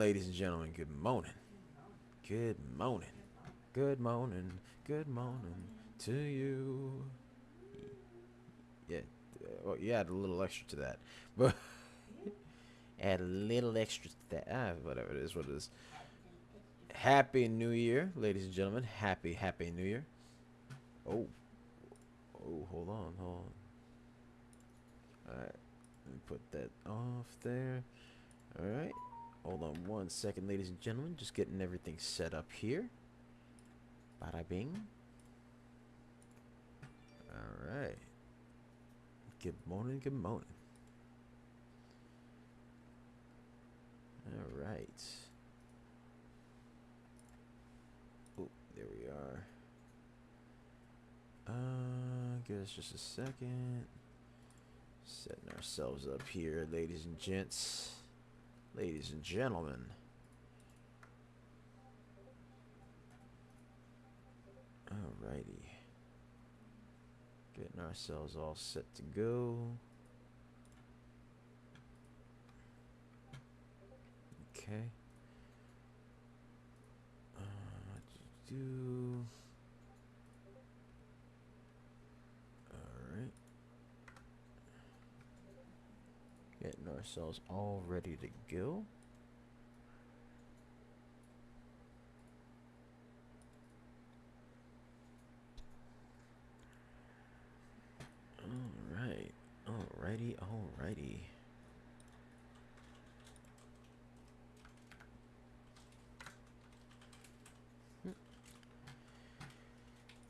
Ladies and gentlemen, good morning. Good morning. Good morning. Good morning to you. Yeah, well, you add a little extra to that. But add a little extra to that. Whatever it is, what it is. Happy New Year, ladies and gentlemen. Happy New Year. Oh, hold on. Alright, let me put that off there. Alright. Hold on 1 second, ladies and gentlemen. Just getting everything set up here. Bada bing. Alright. Good morning, good morning. Alright. Oh, there we are. Give us just a second. Setting ourselves up here, ladies and gents. Ladies and gentlemen. Alrighty. Getting ourselves all set to go. Okay. Alright. Getting ourselves all ready to go. Alright. Alrighty.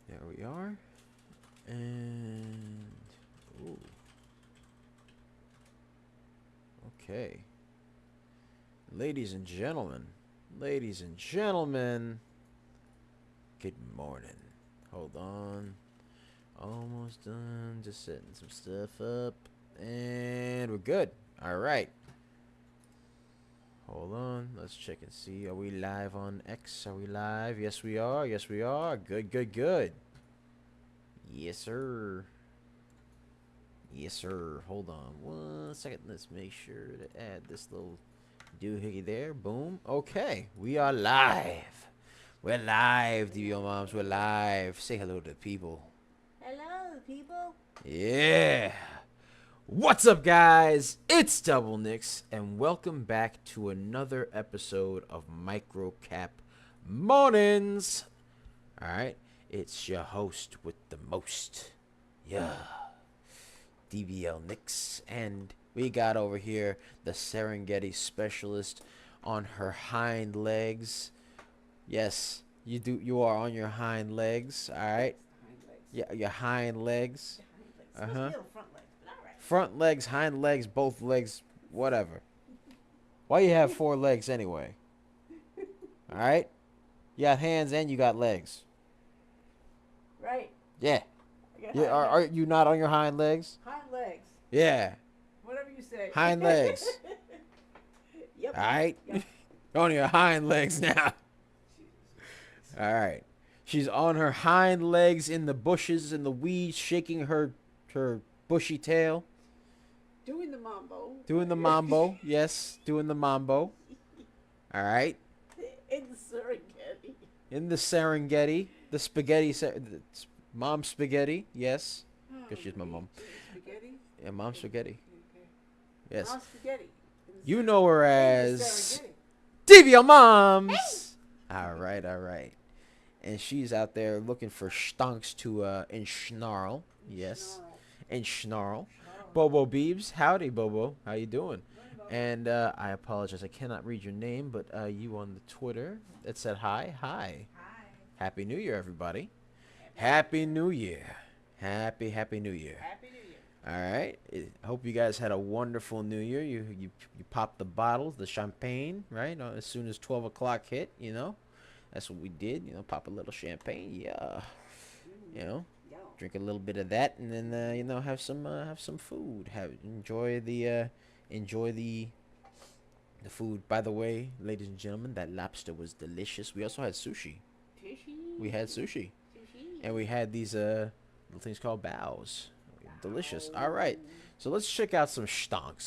There we are. And ooh. Okay. Ladies and gentlemen, good morning. Hold on. Almost done. Just setting some stuff up. And we're good. Alright. Hold on. Let's check and see. Are we live on X? Are we live? Yes, we are. Good. Yes, sir. Hold on 1 second. Let's make sure to add this little doohickey there. Boom. Okay. We are live. We're live, DBO moms. We're live. Say hello to the people. Hello, people. Yeah. What's up, guys? It's Double Nicks, and welcome back to another episode of Microcap Mornings. All right. It's your host with the most. Yeah. DBL Nicks, and we got over here the Serengeti specialist on her hind legs. Yes, you are on your hind legs. All right. Yeah, your hind legs. Front legs, but all right. Front legs, hind legs, both legs, whatever. Why you have 4 legs anyway? All right. You got hands and you got legs. Right. Yeah. Are you not on your hind legs? Hind legs. Yeah. Whatever you say. Hind legs. Yep. All right. Yep. On your hind legs now. All right. She's on her hind legs in the bushes and the weeds, shaking her bushy tail. Doing the mambo. Doing the mambo. Yes, doing the mambo. All right. In the Serengeti. In the Serengeti. The spaghetti. Mom spaghetti. Yes. Because she's my mom. Spaghetti? Yeah, mom spaghetti. Okay. Yes. Mom spaghetti. You know her In the as Serengeti. DBL Moms. Hey. All right. And she's out there looking for stonks to ensnarl. Yes. Ensnarl. Bobo Beebs. Howdy, Bobo. How you doing? And I apologize. I cannot read your name, but you on the Twitter that said hi. Hi. Happy New Year, everybody. Happy New Year. Happy New Year. Happy New Year. All right. I hope you guys had a wonderful New Year. You popped the bottles, the champagne, right? As soon as 12 o'clock hit, you know. That's what we did, you know, pop a little champagne, yeah. You know, drink a little bit of that, and then you know, have some food. Enjoy the food. By the way, ladies and gentlemen, that lobster was delicious. We also had sushi. We had sushi, and we had these little things called bows. Delicious. All right. So let's check out some stonks.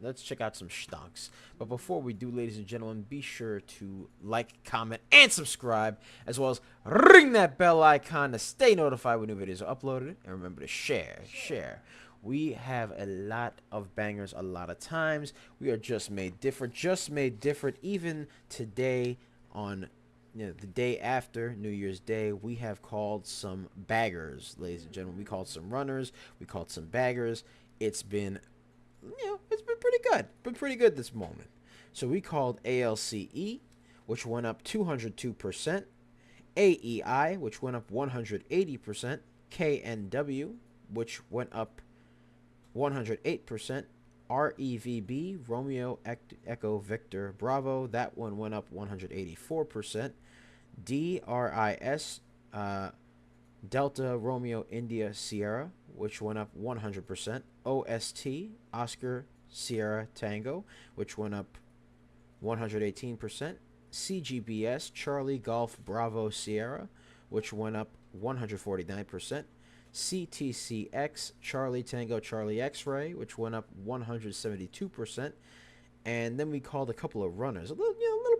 Let's check out some stonks. But before we do, ladies and gentlemen, be sure to like, comment, and subscribe, as well as ring that bell icon to stay notified when new videos are uploaded. And remember to share. We have a lot of bangers a lot of times. We are just made different. Even today on the day after New Year's Day, we have called some baggers, ladies and gentlemen. We called some runners. We called some baggers. It's been, it's been pretty good. Been pretty good this moment. So we called ALCE, which went up 202%. AEI, which went up 180%. KNW, which went up 108%. REVB, Romeo Echo Victor Bravo, that one went up 184%. DRIS, Delta Romeo India Sierra, which went up 100%. OST, Oscar Sierra Tango, which went up 118%. CGBS, Charlie Golf Bravo Sierra, which went up 149%. CTCX, Charlie Tango Charlie X-Ray, which went up 172%. And then we called a couple of runners, little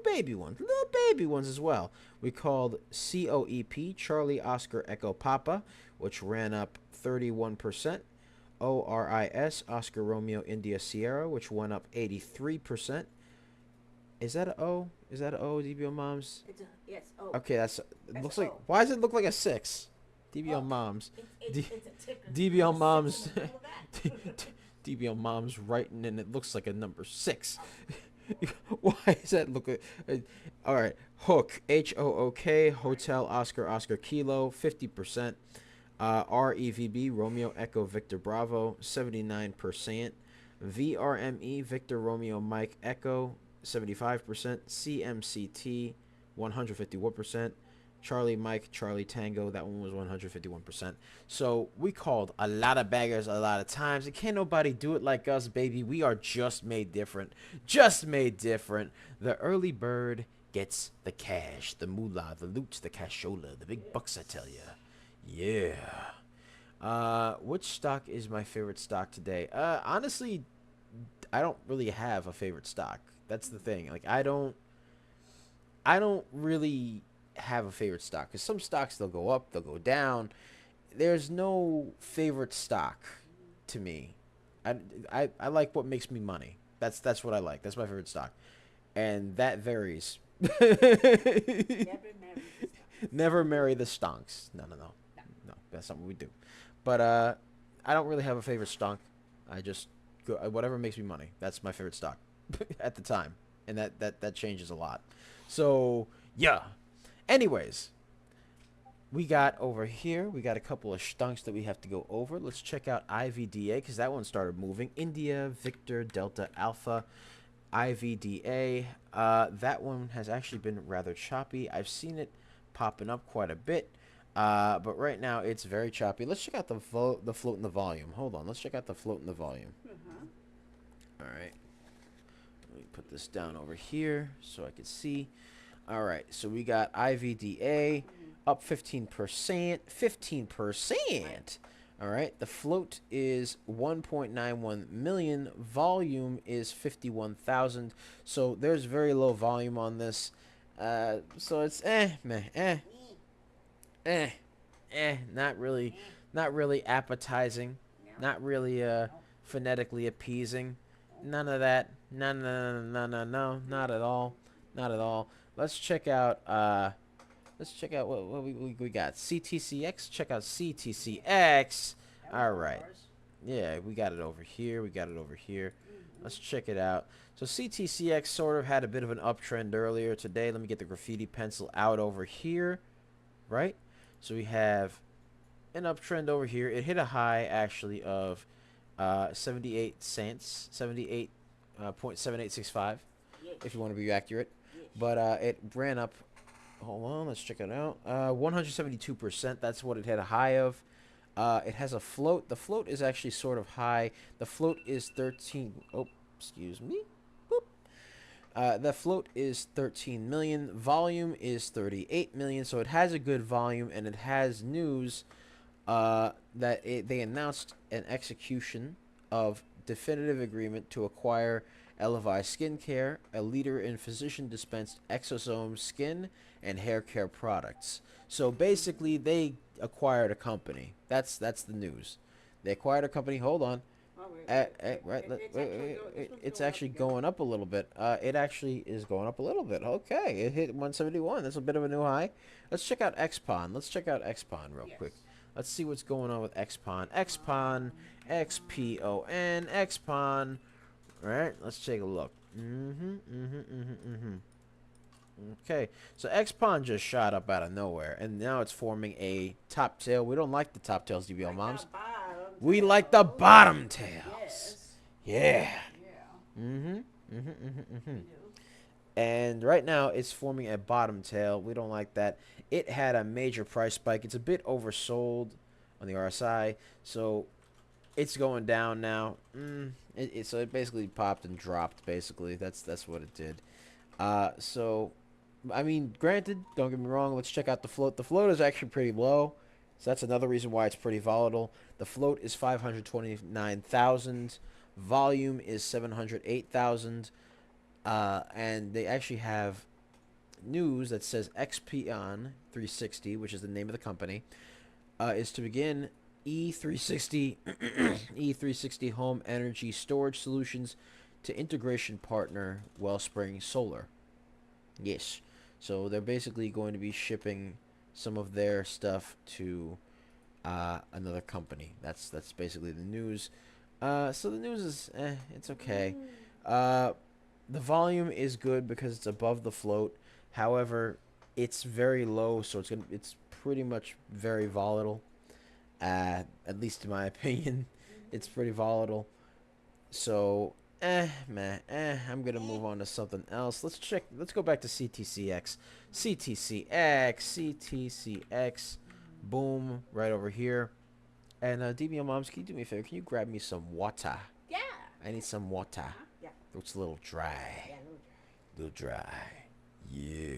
baby ones as well. We called COEP, Charlie Oscar Echo Papa, which ran up 31%. ORIS, Oscar Romeo India Sierra, which went up 83%. Is that an O? Is that an O, DBO Moms? Yes, O. Okay, that's That's looks like. O. Why does it look like a 6? DBO Moms. It's a ticker. DBL Moms. Six in the middle of that. DBL Moms writing, and it looks like a number 6. Why does that look like? All right, Hook, HOOK, Hotel Oscar Oscar Kilo, 50%. REVB, Romeo Echo Victor Bravo, 79%. VRME, Victor Romeo Mike Echo, 75%. CMCT, 151%. Charlie Mike Charlie Tango, that one was 151%. So we called a lot of baggers a lot of times, and can't nobody do it like us, baby. We are just made different. The early bird gets the cash, the moolah, the loot, the cashola, the big bucks, I tell ya. Yeah. Which stock is my favorite stock today? Honestly, I don't really have a favorite stock. That's the thing. Like, I don't really have a favorite stock, because some stocks, they'll go up, they'll go down. There's no favorite stock to me. I like what makes me money. That's what I like. That's my favorite stock, and that varies. Never marry the stonks. No, that's something we do. But I don't really have a favorite stock. I just go whatever makes me money. That's my favorite stock at the time, and that changes a lot. So yeah. Anyways, we got over here, we got a couple of stunks that we have to go over. Let's check out IVDA, because that one started moving. India, Victor, Delta, Alpha, IVDA. That one has actually been rather choppy. I've seen it popping up quite a bit, but right now it's very choppy. Let's check out the float and the volume. Hold on, let's check out the float and the volume. All right. Let me put this down over here so I can see. All right, so we got IVDA up 15%. 15%. All right, the float is 1.91 million. Volume is 51,000. So there's very low volume on this. So it's not really appetizing, not really phonetically appeasing. None of that. No, not at all. Let's check out what we got. CTCX. Check out CTCX. All right. Yeah, we got it over here. Let's check it out. So CTCX sort of had a bit of an uptrend earlier today. Let me get the graffiti pencil out over here. Right? So we have an uptrend over here. It hit a high actually of 78 cents, 78.7865 if you want to be accurate. But it ran up. Hold on, let's check it out. 172%. That's what it had a high of. It has a float. The float is actually sort of high. The float is 13. Oh, excuse me. Boop. The float is 13 million. Volume is 38 million. So it has a good volume, and it has news that they announced an execution of definitive agreement to acquire Elevai Skincare, a leader in physician-dispensed exosome skin and hair care products. So basically, they acquired a company. That's the news. They acquired a company. Hold on. Oh, Right. It's actually actually going up a little bit. It actually is going up a little bit. Okay, it hit 171. That's a bit of a new high. Let's check out XPON. Let's check out XPON real quick. Let's see what's going on with XPON. XPON, XPON, XPON. All right, let's take a look. Okay, so XPON just shot up out of nowhere, and now it's forming a top tail. We don't like the top tails, DBL moms. We like the bottom tails. Yeah. And right now it's forming a bottom tail. We don't like that. It had a major price spike. It's a bit oversold on the RSI, so it's going down now. So it basically popped and dropped. Basically, that's what it did. So, I mean, granted, don't get me wrong. Let's check out the float. The float is actually pretty low. So that's another reason why it's pretty volatile. The float is 529,000. Volume is 708,000. And they actually have news that says XPON 360, which is the name of the company, is to begin E360 E360 home energy storage solutions to integration partner Wellspring Solar. Yes. So they're basically going to be shipping some of their stuff to another company. That's basically the news. So the news is it's okay. The volume is good because it's above the float. However, it's very low, so it's pretty much very volatile. At least in my opinion, it's pretty volatile. So I'm gonna move on to something else. Let's go back to CTCX. CTCX. Boom, right over here. And DBL moms, can you do me a favor? Can you grab me some water? Yeah. I need some water. Yeah. It's a little dry. Yeah, Little dry. Yeah.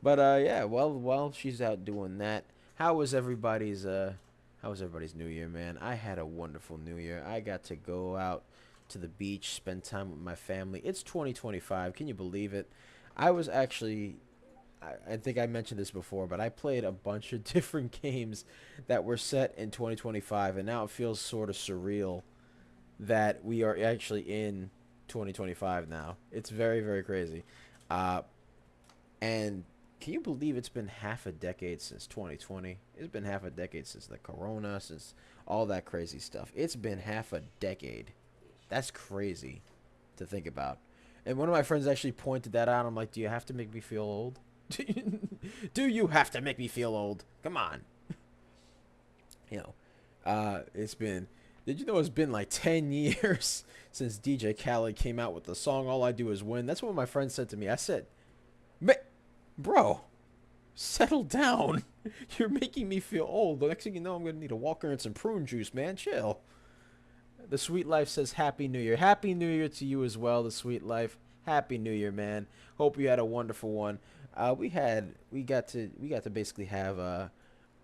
But yeah, while she's out doing that, how was everybody's New Year, man? I had a wonderful New Year. I got to go out to the beach, spend time with my family. It's 2025. Can you believe it? I was actually I think I mentioned this before, but I played a bunch of different games that were set in 2025, and now it feels sort of surreal that we are actually in 2025 now. It's very, very crazy. And can you believe it's been half a decade since 2020? It's been half a decade since the corona, since all that crazy stuff. It's been half a decade. That's crazy to think about. And one of my friends actually pointed that out. I'm like, do you have to make me feel old? Do you have to make me feel old? Come on. It's been... Did you know it's been like 10 years since DJ Khaled came out with the song All I Do Is Win? That's what my friend said to me. I said, bro, settle down. You're making me feel old. The next thing you know, I'm going to need a walker and some prune juice, man. Chill. The Sweet Life says Happy New Year. Happy New Year to you as well, The Sweet Life. Happy New Year, man. Hope you had a wonderful one. We got to basically have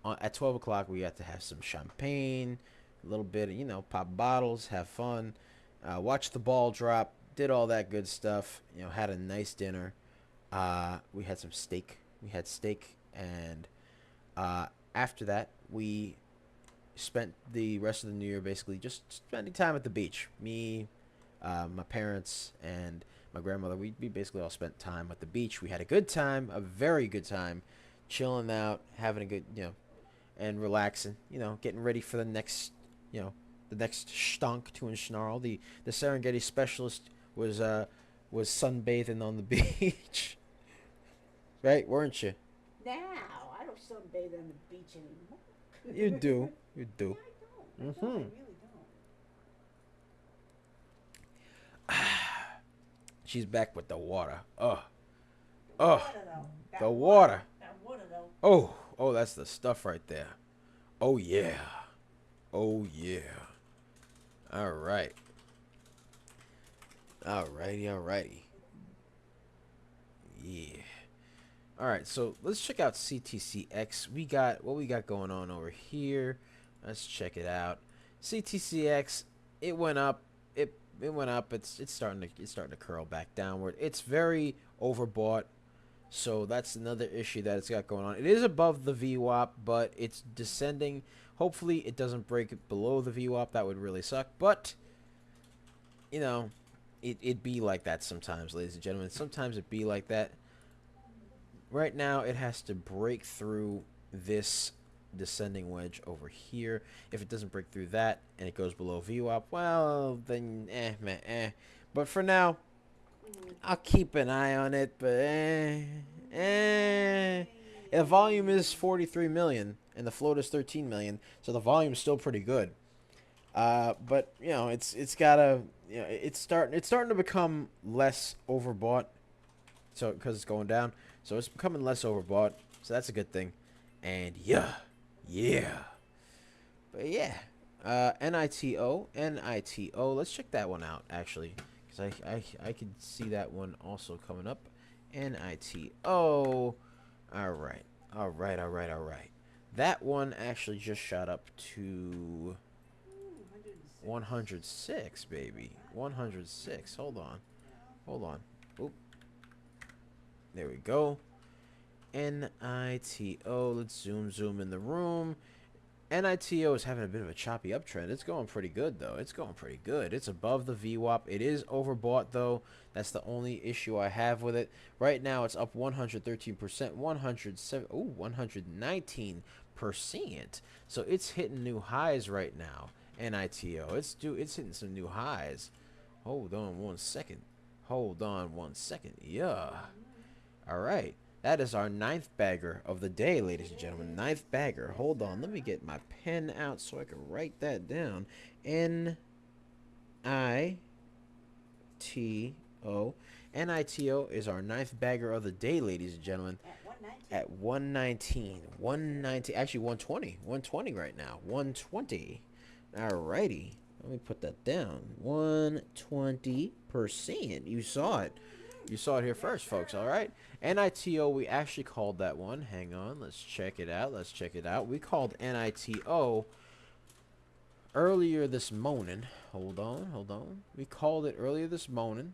at 12 o'clock we got to have some champagne, a little bit of, pop bottles, have fun, watch the ball drop, did all that good stuff. Had a nice dinner. We had some steak. We had steak, and after that we spent the rest of the New Year basically just spending time at the beach. Me, my parents, and my grandmother, we basically all spent time at the beach. We had a good time, a very good time, chilling out, having a good, and relaxing, getting ready for the next, the next stonk to and snarl. The Serengeti specialist was sunbathing on the beach. Right, weren't you? Now, I don't sunbathe on the beach anymore. You do. You do. I don't. I really don't. She's back with the water. Water, The though. water. That water, though. Oh, that's the stuff right there. Oh, yeah. Oh, yeah. All right. Alrighty. Yeah. All right, so let's check out CTCX. What we got going on over here. Let's check it out. CTCX, it went up. It went up. It's starting to curl back downward. It's very overbought. So that's another issue that it's got going on. It is above the VWAP, but it's descending. Hopefully it doesn't break it below the VWAP. That would really suck. But, you know, it be like that sometimes, ladies and gentlemen. Sometimes it be like that. Right now it has to break through this descending wedge over here. If it doesn't break through that and it goes below VWAP, well, then But for now, I'll keep an eye on it, but The volume is 43 million and the float is 13 million, so the volume is still pretty good. But you know, it's gotta, you know, it's starting to become less overbought. So because it's going down, so it's becoming less overbought. So that's a good thing. And yeah. But yeah, NITO. Let's check that one out actually, because I could see that one also coming up. NITO. All right. That one actually just shot up to 106, baby. 106. Hold on. Oop. There we go. NITO. Let's zoom in the room. NITO is having a bit of a choppy uptrend. It's going pretty good, though. It's above the VWAP. It is overbought, though. That's the only issue I have with it. Right now, it's up 113%, 119%. So it's hitting new highs right now. NITO. It's hitting some new highs. Hold on one second. Yeah. All right. That is our 9th bagger of the day, ladies and gentlemen. 9th bagger. Hold on. Let me get my pen out so I can write that down. NITO. NITO is our 9th bagger of the day, ladies and gentlemen. At 119. 119. Actually, 120. 120 right now. 120. Alrighty. Let me put that down. 120%. You saw it. You saw it here first, folks. All right. NITO, we actually called that one. Hang on. Let's check it out. We called NITO earlier this morning. Hold on. We called it earlier this morning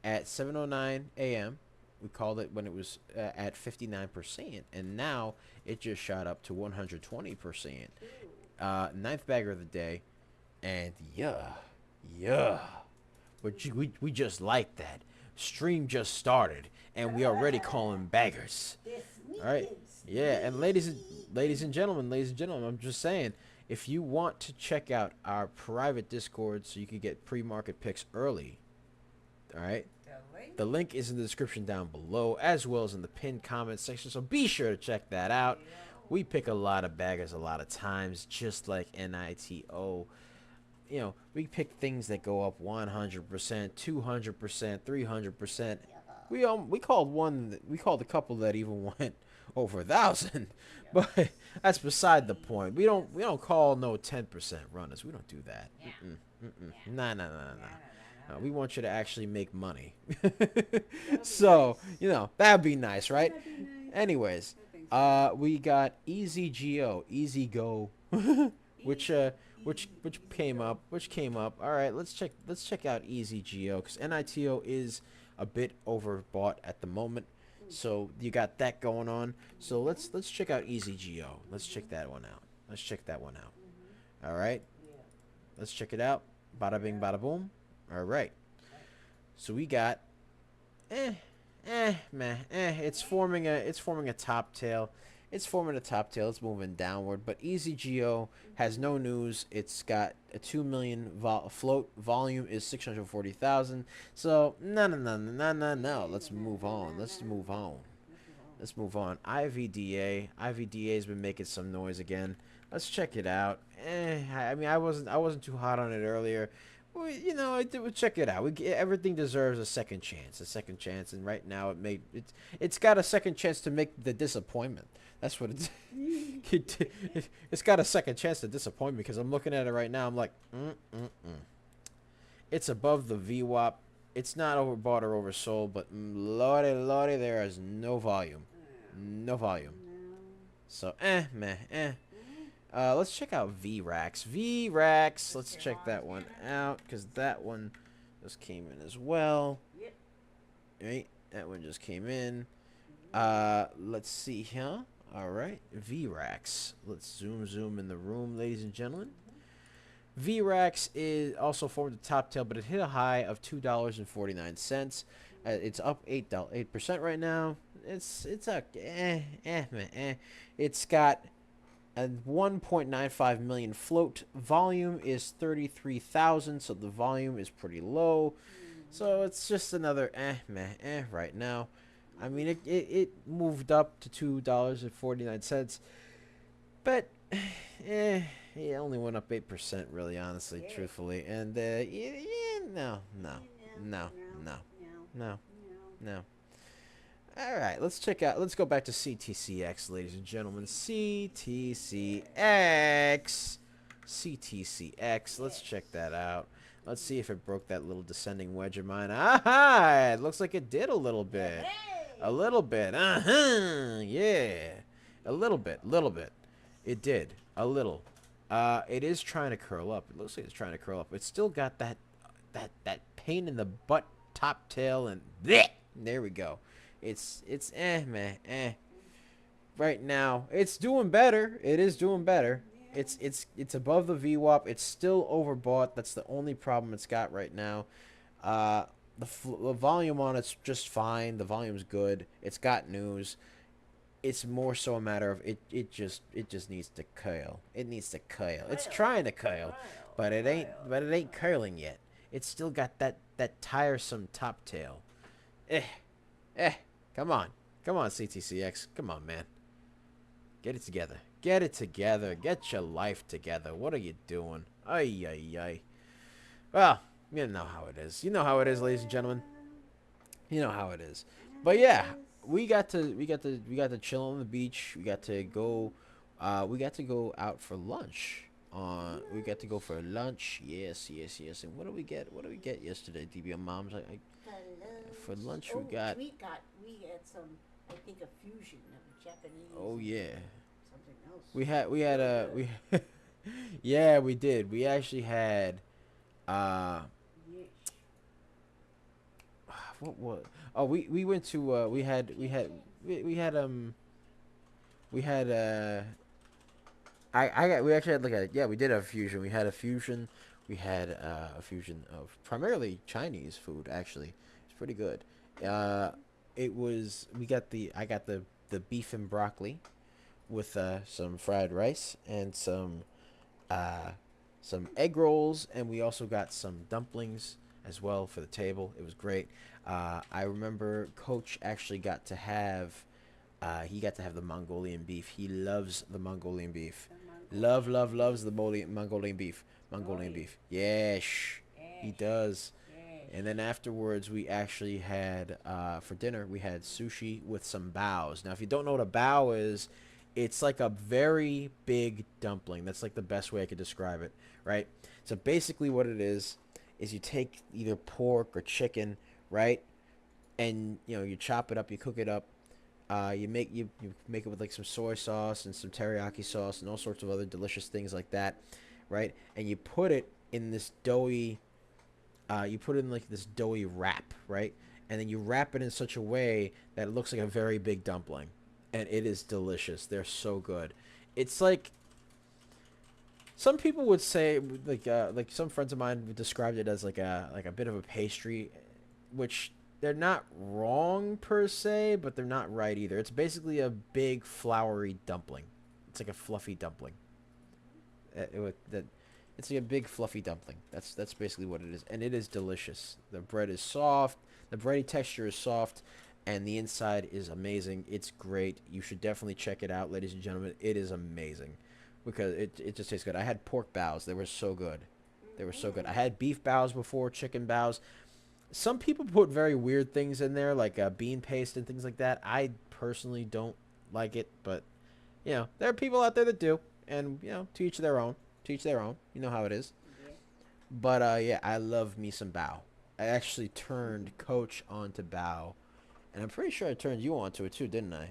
at 7:09 a.m. We called it when it was at 59%. And now it just shot up to 120%. 9th bagger of the day. And yeah. But we just like that. Stream just started and we already calling baggers. All right. Yeah, and ladies and gentlemen, I'm just saying, if you want to check out our private Discord so you can get pre-market picks early, all right, the link is in the description down below, as well as in the pinned comment section, so be sure to check that out. We pick a lot of baggers a lot of times, just like NITO. You know, we pick things that go up 100%, 200%, 300%. We called a couple that even went over 1,000, but that's beside the point. We don't call no 10% runners. We don't do that. Nah. No, we want you to actually make money. So you know that'd be nice, right? Anyways, we got Easy Go, which came up. All right, let's check out EasyGO, because NITO is a bit overbought at the moment. So you got that going on. So let's check out EasyGO. Let's check that one out. All right. Let's check it out. Bada bing, bada boom. All right. So we got it's forming a top tail. It's moving downward, but EasyGO has no news. It's got a 2 million float. Volume is 640,000. So no. Let's move on. IVDA has been making some noise again. Let's check it out. I mean, I wasn't too hot on it earlier. Well, you know, we'll check it out. Everything deserves a second chance, and right now it's got a second chance to make the disappointment. That's what it's got a second chance to disappoint me, because I'm looking at it right now. I'm like, It's above the VWAP. It's not overbought or oversold, but lordy, there is no volume. So Let's check out VRAX. VRAX. Let's check that one out because that one just came in as well. Yep. Right, that one just came in. Let's see here. All right, VRAX. Let's zoom in the room, ladies and gentlemen. VRAX is also formed a top tail, but it hit a high of $2.49. It's up 8% right now. It's a It's got a 1.95 million float. Volume is 33,000, so the volume is pretty low. So it's just another right now. I mean, it moved up to $2.49, but it only went up 8%, really, honestly, truthfully. And no. All right, let's check out. Let's go back to CTCX, ladies and gentlemen. CTCX. Let's check that out. Let's see if it broke that little descending wedge of mine. Aha! It looks like it did a little bit. A little bit. Yeah. A little bit. It did. A little. It is trying to curl up. It looks like it's trying to curl up. It's still got that pain in the butt top tail and bleh! There we go. It's right now. It's doing better. It is doing better. It's above the VWAP. It's still overbought. That's the only problem it's got right now. The volume on it's just fine. The volume's good. It's got news. It's more so a matter of it just needs to curl. It needs to curl. It's trying to curl, but it ain't curling yet. It's still got that tiresome top tail. Come on, CTCX. Come on, man. Get it together. Get your life together. What are you doing? Ay. Well, you know how it is. You know how it is, ladies and gentlemen. You know how it is. But yeah, we got to chill on the beach. We got to go out for lunch. We got to go for lunch. Yes. And what did we get? What did we get yesterday, DB Moms? For lunch we had some, I think, a fusion of Japanese. Oh yeah. Something else. We had a yeah, we did. We actually had what we went to we actually had we did have a fusion. We had a fusion. We had a fusion of primarily Chinese food. Actually, it's pretty good. I got the beef and broccoli with some fried rice and some egg rolls, and we also got some dumplings as well for the table. It was great. I remember Coach actually got to have the Mongolian beef. He loves the Mongolian beef. Loves the Mongolian beef. Yes, he does. And then afterwards, we actually had, for dinner, we had sushi with some baos. Now, if you don't know what a bao is, it's like a very big dumpling. That's like the best way I could describe it, right? So basically what it is you take either pork or chicken, right? And, you chop it up, you cook it up. You make it with like some soy sauce and some teriyaki sauce and all sorts of other delicious things like that, right? And you put it in this doughy this doughy wrap, right? And then you wrap it in such a way that it looks like a very big dumpling, and it is delicious. They're so good. It's like some people would say, like some friends of mine described it as like a bit of a pastry, which they're not wrong per se, but they're not right either. It's basically a big floury dumpling. It's like a fluffy dumpling. It's like a big fluffy dumpling. That's basically what it is, and it is delicious. The bread is soft. The bready texture is soft, and the inside is amazing. It's great. You should definitely check it out, ladies and gentlemen. It is amazing because it just tastes good. I had pork baos. They were so good. I had beef baos before, chicken baos. Some people put very weird things in there, like bean paste and things like that. I personally don't like it, but there are people out there that do, and to each their own. You know how it is. Yeah. But yeah, I love me some bao. I actually turned Coach onto bao, And I'm pretty sure I turned you onto it too, didn't I?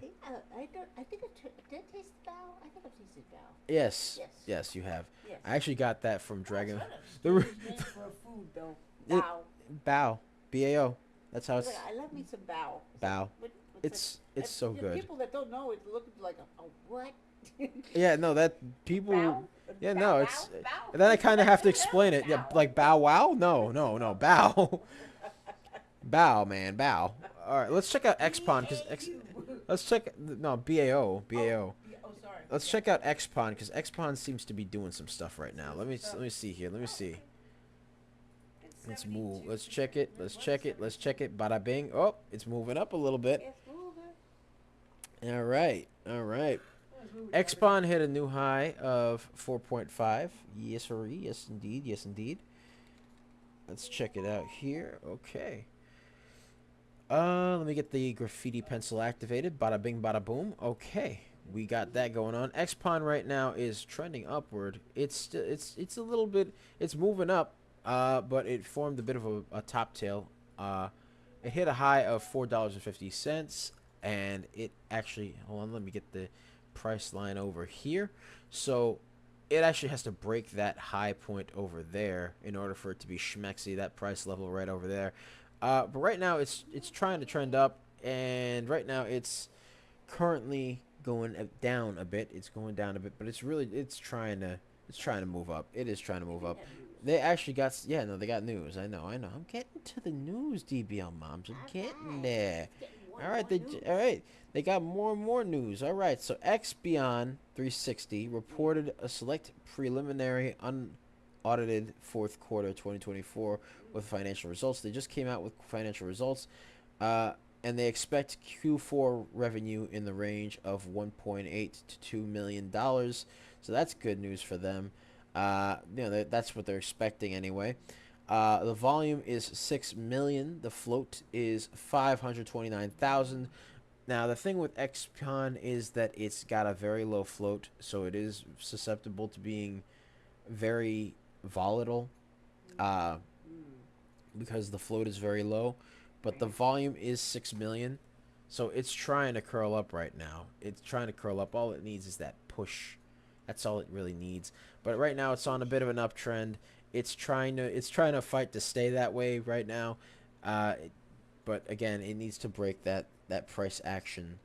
I don't. I think did I taste the bow? I think I've tasted bow. Yes. Yes. Yes, you have. Yes. I actually got that from Dragon. The The name for a food though. It- Bow. Bao. BAO. That's how I, it's. was like, I love me some bow. Bao. What's It's so you know, good. People that don't know it look like a what? Yeah, no, that people. Bow? Yeah, Bow, no, bow, it's. bow? And then I kind of have to explain it. Yeah, Bow. like bow wow? No, no, no, bow. Bow, man, bow. All right, let's check out XPON because let's check no BAO. Oh, sorry. Let's check out XPON because XPON seems to be doing some stuff right now. Let me see here. Let me see. Let's move. Let's check it. Let's check it. Let's check it. Bada bing. Oh, it's moving up a little bit. It's moving. All right. All right. XPON hit a new high of 4.5. Yes, sir. Yes, indeed. Yes, indeed. Let's check it out here. Okay. Let me get the graffiti pencil activated. Bada bing, bada boom. Okay, we got that going on. XPON right now is trending upward. It's a little bit. It's moving up. But it formed a bit of a top tail. It hit a high of $4.50, and it actually. Hold on, let me get the price line over here. So it actually has to break that high point over there in order for it to be schmexy. That price level right over there. But right now it's trying to trend up, and right now it's currently going down a bit. It's going down a bit, but it's trying to move up. It is trying to move up. They actually got they got news. I know. I'm getting to the news, DBL moms. I'm getting there. All right, they got more and more news. All right, so XBeyond 360 reported a select preliminary unaudited fourth quarter 2024 with financial results. They just came out with financial results, and they expect Q4 revenue in the range of $1.8 to $2 million. So that's good news for them. That's what they're expecting anyway. The volume is 6 million. The float is 529,000. Now the thing with XPON is that it's got a very low float, so it is susceptible to being very volatile. Because the float is very low, but the volume is 6 million, so it's trying to curl up right now. It's trying to curl up. All it needs is that push. That's all it really needs. But right now it's on a bit of an uptrend. It's trying to fight to stay that way right now. But again, it needs to break that price action,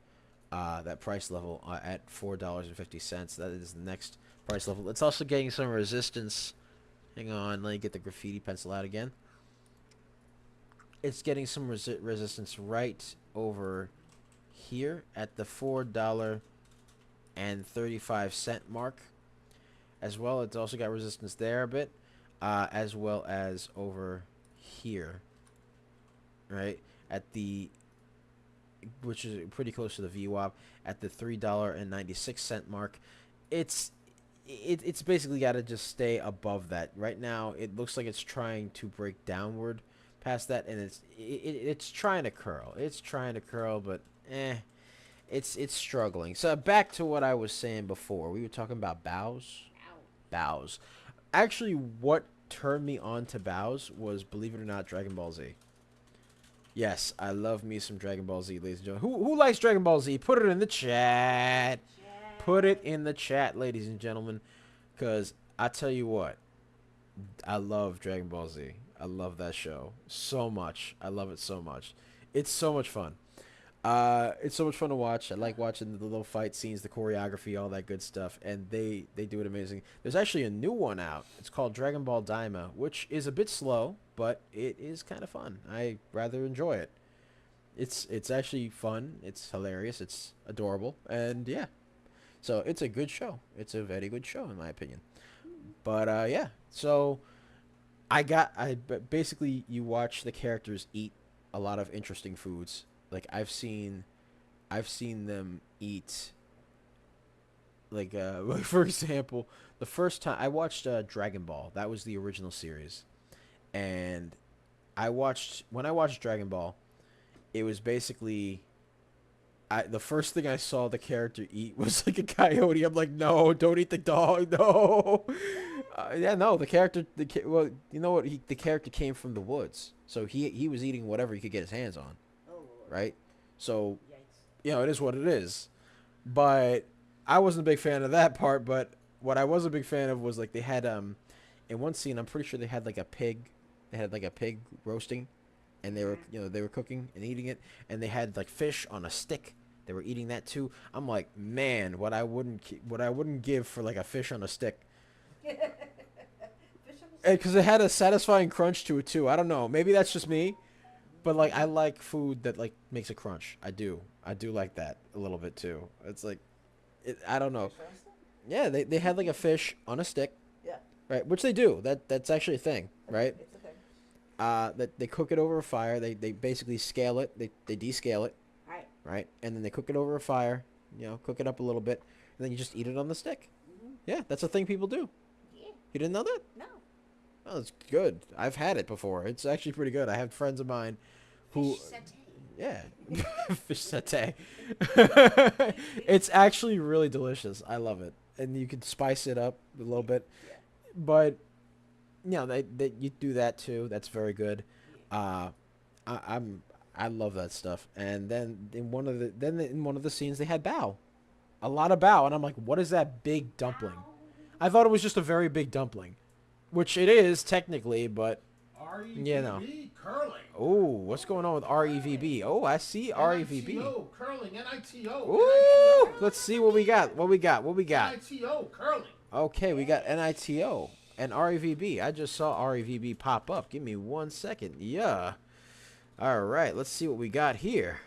that price level at $4.50. That is the next price level. It's also getting some resistance. Hang on, let me get the graffiti pencil out again. It's getting some resistance right over here at the $4.35 mark. As well, it's also got resistance there a bit, as well as over here, right at which is pretty close to the VWAP at the $3.96 mark. It's basically got to just stay above that. Right now, it looks like it's trying to break downward past that, and it's trying to curl. It's trying to curl, but it's struggling. So back to what I was saying before. We were talking about bows. Bows. Actually, what turned me on to bows was, believe it or not, Dragon Ball Z. Yes, I love me some Dragon Ball Z, ladies and gentlemen. Who likes Dragon Ball Z? Put it in the chat. Put it in the chat, ladies and gentlemen, because I tell you what, I love Dragon Ball Z. I love that show so much. I love it so much. It's so much fun. It's so much fun to watch. I like watching the little fight scenes, the choreography, all that good stuff, and they do it amazing. There's actually a new one out. It's called Dragon Ball Daima, which is a bit slow, but it is kind of fun. I rather enjoy it. It's actually fun. It's hilarious. It's adorable, and yeah. So it's a good show. It's a very good show in my opinion. But yeah. So basically you watch the characters eat a lot of interesting foods. Like I've seen them eat, like for example, the first time I watched Dragon Ball, that was the original series, and when I watched Dragon Ball, it was basically the first thing I saw the character eat was like a coyote. I'm like, no, don't eat the dog, no. Yeah, no, the character, well, you know what? The character came from the woods, so he was eating whatever he could get his hands on. Right? So, Yikes. it is what it is. But I wasn't a big fan of that part. But what I was a big fan of was like they had in one scene, I'm pretty sure they had like a pig. They had like a pig roasting, and they were they were cooking and eating it, and they had like fish on a stick. They were eating that too. I'm like, man, what I wouldn't give for like a fish on a stick. Fish on the Because it had a satisfying crunch to it too. I don't know. Maybe that's just me, but like I like food that like makes a crunch. I do. I do like that a little bit too. It's like, I don't know. fish on the stick? Yeah, they had like a fish on a stick, Yeah. right? Which they do. That's actually a thing, right? It's a thing. That they cook it over a fire. They basically scale it. They descale it, Right. right? And then they cook it over a fire. Cook it up a little bit, and then you just eat it on the stick. Mm-hmm. Yeah, that's a thing people do. Yeah. You didn't know that? No. Oh, it's good. I've had it before. It's actually pretty good. I have friends of mine who, Fish satay. yeah, fish satay. It's actually really delicious. I love it, and you can spice it up a little bit. Yeah. But they you do that too. That's very good. I love that stuff. And then in one of the scenes they had bao, a lot of bao, and I'm like, what is that big dumpling? I thought it was just a very big dumpling, which it is technically, but REVB curling. oh, what's going on with REVB? Oh, I see REVB. NITO curling. NITO. Ooh, let's see what we got. What we got? NITO curling. Okay, we got NITO and REVB. I just saw REVB pop up. Give me 1 second. Yeah. All right, let's see what we got here.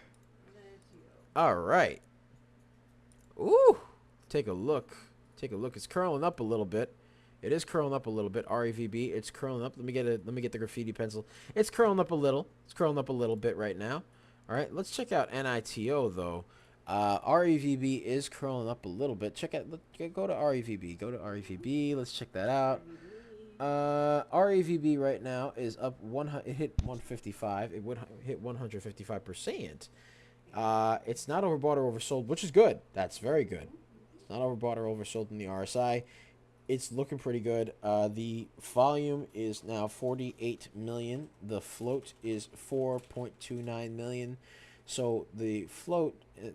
All right. Ooh, take a look. Take a look. It's curling up a little bit. It is curling up a little bit. REVB. It's curling up. Let me get the graffiti pencil. It's curling up a little. It's curling up a little bit right now. All right. Let's check out NITO though. REVB is curling up a little bit. Check out. Go to REVB. Go to REVB. Let's check that out. REVB right now is up it hit 155. It would hit 155%. It's not overbought or oversold, which is good. That's very good. It's not overbought or oversold in the RSI. It's looking pretty good. The volume is now 48 million. The float is 4.29 million. So the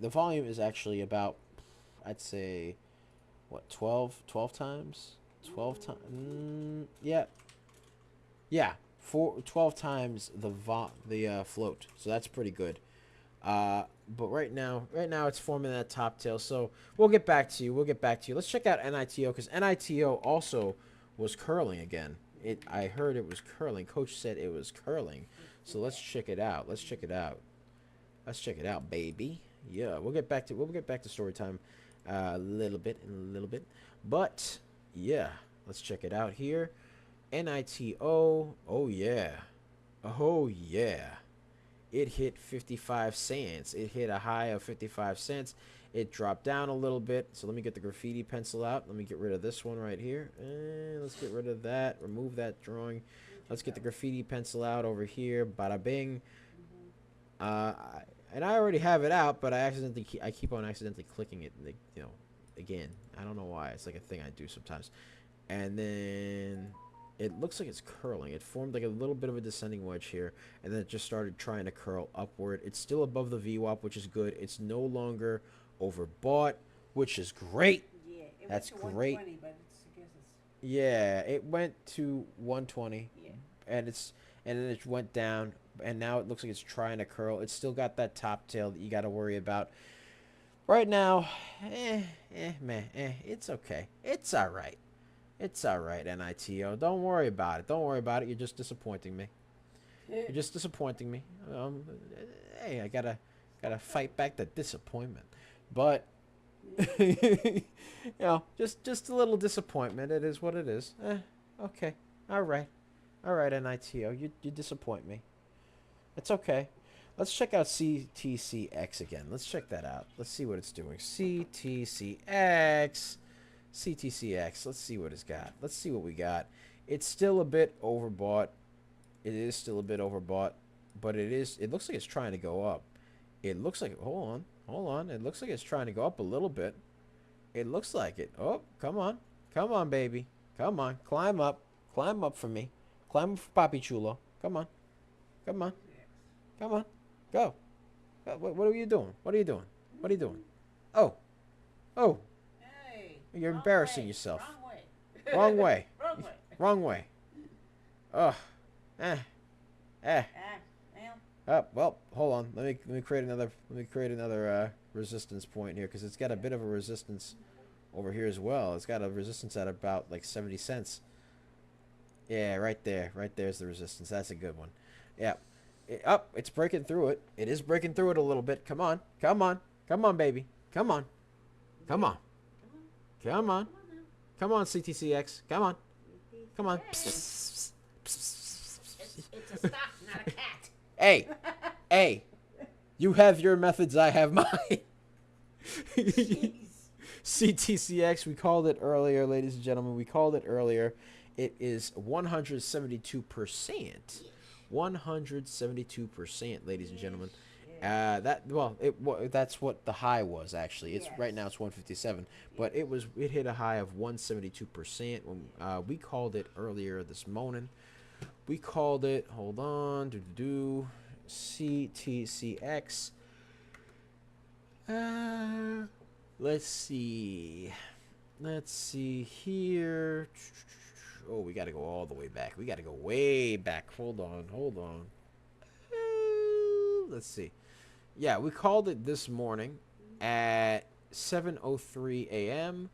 volume is actually about, I'd say, what, 12 times? 12 times? Yeah. 12 times the float. So that's pretty good. But right now it's forming that top tail. So we'll get back to you. Let's check out NITO, because NITO also was curling again. I heard it was curling. Coach said it was curling. So let's check it out. Let's check it out, baby. Yeah, we'll get back to story time a little bit. But yeah, let's check it out here. NITO. Oh yeah. It hit 55 cents. It hit a high of 55 cents. It dropped down a little bit. So let me get the graffiti pencil out. Let me get rid of this one right here. And let's get rid of that. Remove that drawing. Let's get the graffiti pencil out over here. Bada bing. And I already have it out, but I keep on accidentally clicking it. Again, I don't know why. It's like a thing I do sometimes. And then it looks like it's curling. It formed like a little bit of a descending wedge here, and then it just started trying to curl upward. It's still above the VWAP, which is good. It's no longer overbought, which is great. Yeah, it That's went to great. 120, but I guess it's Yeah, it went to 120, yeah. and then it went down, and now it looks like it's trying to curl. It's still got that top tail that you got to worry about. Right now, it's okay. It's all right. It's all right, NITO. Don't worry about it. You're just disappointing me. Hey, I gotta fight back the disappointment. But just a little disappointment. It is what it is. Okay. All right, NITO. You disappoint me. It's okay. Let's check out CTCX again. Let's check that out. Let's see what it's doing. CTCX. Let's see what it's got. Let's see what we got. It's still a bit overbought. It is still a bit overbought, but it looks like it's trying to go up. It looks like, hold on. It looks like it's trying to go up a little bit. It looks like it. Oh, come on, baby. Come on, climb up for me. Climb up for Papi Chulo. Come on. Go. What are you doing? What are you doing? What are you doing? Oh. Oh. Hey. You're wrong embarrassing way, yourself. Wrong way. Wrong way. Wrong way. Wrong way. Ugh. Eh. Well. Well, hold on. Let me create another resistance point here, because it's got a bit of a resistance over here as well. It's got a resistance at about like 70 cents. Yeah, right there. Right there's the resistance. That's a good one. Yeah. It's breaking through it. It is breaking through it a little bit. Come on. Come on. Come on, baby. Come on. Come on. Come on. Come on, CTCX. Come on. Come on. It's a stock, not a cat. Hey. Hey. You have your methods, I have mine. Jeez. CTCX, we called it earlier, ladies and gentlemen. We called it earlier. It is 172%. 172%, ladies and gentlemen. That's what the high was actually. It's right now it's 157, but it hit a high of 172% when we called it earlier this morning. We called it, hold on, CTCX. Let's see here. Oh, we got to go all the way back. We got to go way back. Hold on. Let's see. Yeah, we called it this morning at 7:03 a.m.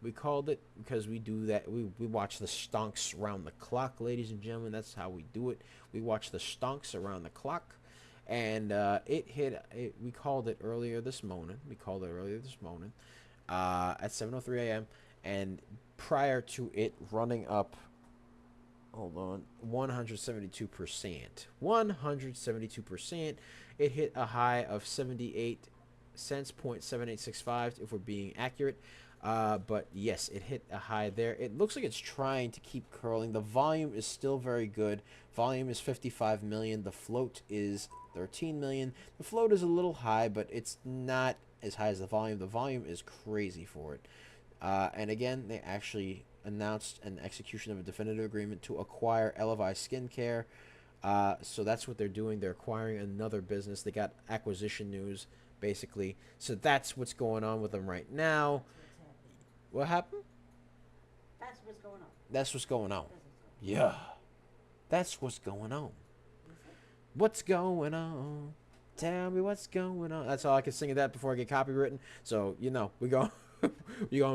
We called it because we do that. We watch the stonks around the clock, ladies and gentlemen. That's how we do it. We watch the stonks around the clock. And we called it earlier this morning. At 7:03 a.m. And prior to it running up, hold on, 172%. 172%. It hit a high of 78 cents, 0.7865 if we're being accurate. But yes, it hit a high there. It looks like it's trying to keep curling. The volume is still very good. Volume is 55 million. The float is 13 million. The float is a little high, but it's not as high as the volume. The volume is crazy for it. And again, they actually announced an execution of a definitive agreement to acquire Elevai Skincare. So that's what they're doing. They're acquiring another business. They got acquisition news, basically. So that's what's going on with them right now. What happened? That's what's going on. That's what's going on. Yeah. That's what's going on. What's going on? Tell me what's going on. That's all I can sing of that before I get copywritten. So, we're going to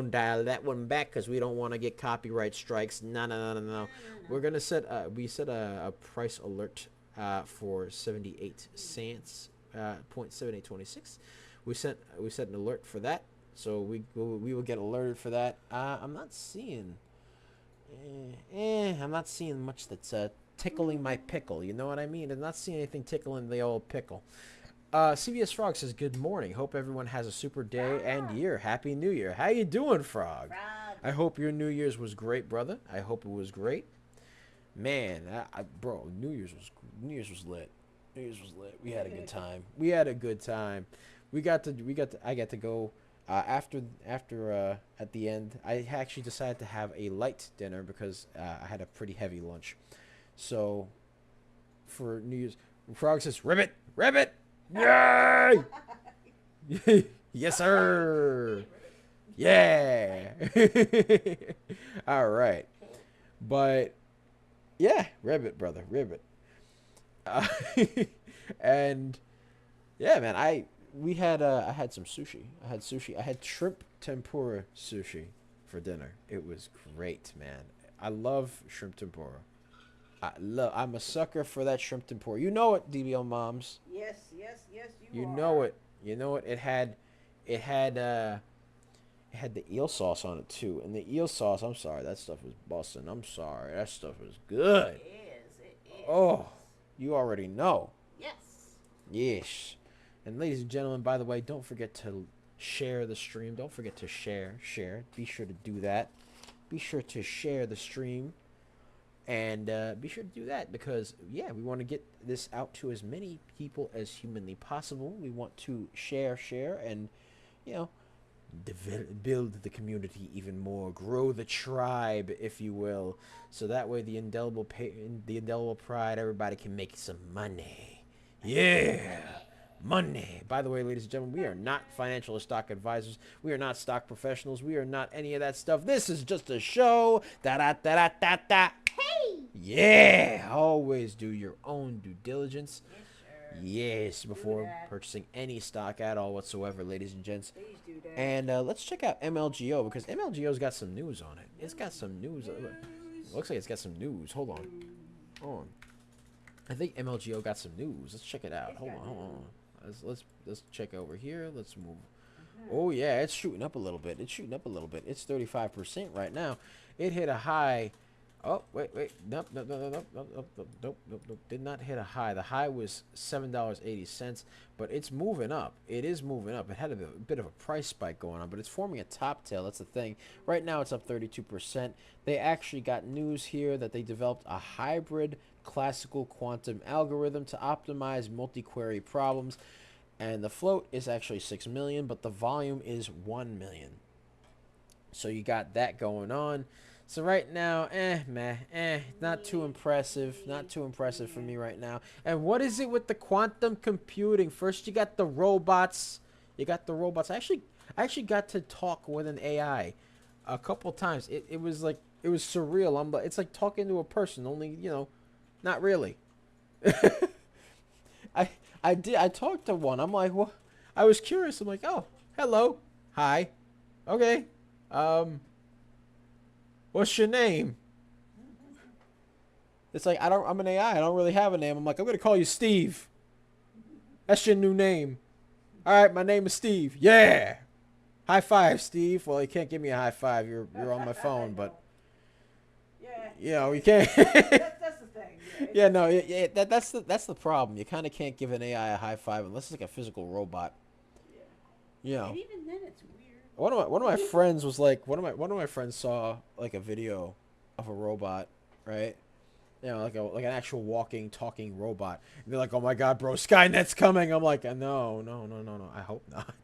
dial that one back because we don't want to get copyright strikes. No. We're going to set a price alert for 78 cents, 0.7826. We set an alert for that. So we will get alerted for that. I'm not seeing much that's tickling my pickle. You know what I mean? I'm not seeing anything tickling the old pickle. CVS Frog says, good morning. Hope everyone has a super day and year. Happy New Year. How you doing, Frog? I hope your New Year's was great, brother. I hope it was great. Man, bro, New Year's was lit. New Year's was lit. We had a good time. I got to go. After at the end, I actually decided to have a light dinner because I had a pretty heavy lunch. So for New Year's, Frog says, "Ribbit, yay!" Yes, sir. Yeah. All right, but yeah, ribbit, brother, ribbit. And yeah, man, I had some sushi. I had shrimp tempura sushi for dinner. It was great, man. I love shrimp tempura. I'm a sucker for that shrimp tempura. You know it, DBL moms. Yes, you You are. know it. It had the eel sauce on it too. And the eel sauce, I'm sorry, that stuff was busting. I'm sorry, that stuff was good. It is. Oh, you already know. Yes. Yes. And ladies and gentlemen, by the way, don't forget to share the stream. Don't forget to share. Be sure to do that. Be sure to share the stream. And be sure to do that because, yeah, we want to get this out to as many people as humanly possible. We want to share, and, build the community even more. Grow the tribe, if you will. So that way the indelible pride, everybody can make some money. Yeah. money. By the way, ladies and gentlemen, we are not financial or stock advisors. We are not stock professionals. We are not any of that stuff. This is just a show. Da da da da da da. Hey! Yeah, always do your own due diligence. Yes, sir. Yes, before that. purchasing any stock at all whatsoever, ladies and gents. Please do that. And let's check out MLGO because MLGO's got some news on it. It's got some news. Looks like it's got some news. Hold on. Hold on. I think MLGO got some news. Let's check it out. Hold on. Let's check over here. Let's move. Oh yeah, it's shooting up a little bit. It's 35% right now. It hit a high. Oh wait. Nope. Did not hit a high. The high was $7.80, but it's moving up. It is moving up. It had a bit of a price spike going on, but it's forming a top tail. That's the thing. Right now it's up 32%. They actually got news here that they developed a hybrid classical quantum algorithm to optimize multi-query problems, and the float is actually 6 million, but the volume is 1 million. So you got that going on. So right now, not too impressive. Not too impressive for me right now. And what is it with the quantum computing? First you got the robots. I actually got to talk with an AI a couple times. It was surreal. It's like talking to a person, only, not really. I talked to one. I'm like, well, I was curious. I'm like, oh, hello, hi, okay, what's your name? It's like, I'm an AI. I don't really have a name. I'm like, I'm gonna call you Steve. That's your new name. All right, my name is Steve. Yeah. High five, Steve. Well, you can't give me a high five. You're on my phone, but yeah, you can't. that's the thing. Yeah, no, that's the problem. You kind of can't give an AI a high five unless it's like a physical robot. Yeah. And even then, it's weird. One of my friends was like, one of my friends saw like a video of a robot, right? Like an actual walking, talking robot. And they're like, "Oh my God, bro, Skynet's coming!" I'm like, "No. I hope not.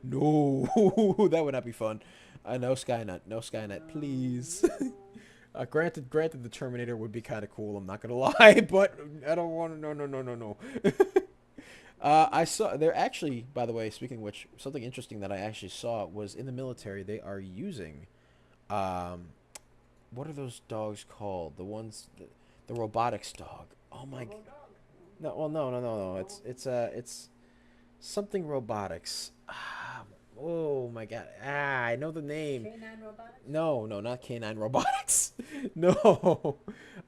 No, that would not be fun. No Skynet, please." Granted, the Terminator would be kind of cool. I'm not gonna lie, but I don't want to. No. I saw they're actually, by the way, speaking of which, something interesting that I actually saw was in the military. They are using, what are those dogs called? The ones, the robotics dog. Oh my. No, well, no. It's something robotics. Oh my God. I know the name. Canine robotics? No, not canine robotics. No. Hold